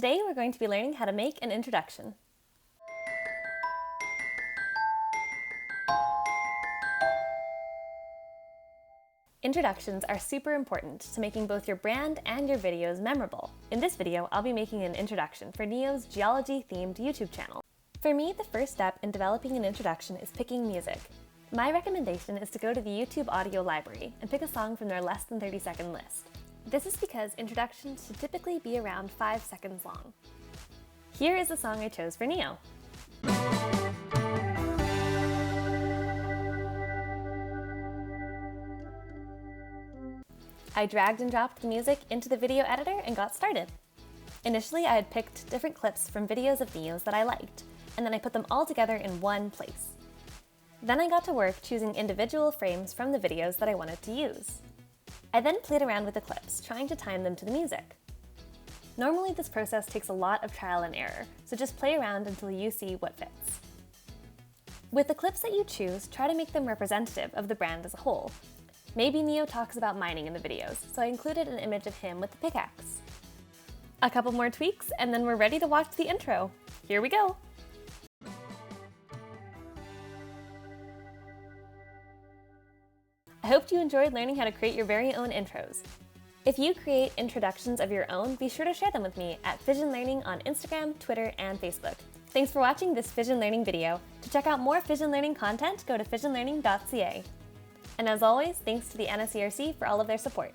Today we're going to be learning how to make an introduction. Introductions are super important to making both your brand and your videos memorable. In this video, I'll be making an introduction for Neo's geology-themed YouTube channel. For me, the first step in developing an introduction is picking music. My recommendation is to go to the YouTube audio library and pick a song from their less than 30-second list. This is because introductions should typically be around 5 seconds long. Here is the song I chose for Neo. I dragged and dropped the music into the video editor and got started. Initially, I had picked different clips from videos of Neo's that I liked, and then I put them all together in one place. Then I got to work choosing individual frames from the videos that I wanted to use. I then played around with the clips, trying to time them to the music. Normally this process takes a lot of trial and error, so just play around until you see what fits. With the clips that you choose, try to make them representative of the brand as a whole. Maybe Neo talks about mining in the videos, so I included an image of him with the pickaxe. A couple more tweaks, and then we're ready to watch the intro. Here we go! I hope you enjoyed learning how to create your very own intros. If you create introductions of your own, be sure to share them with me at Fission Learning on Instagram, Twitter, and Facebook. Thanks for watching this Fission Learning video. To check out more Fission Learning content, go to FISSIONLEARNING.CA. And as always, thanks to the NSERC for all of their support.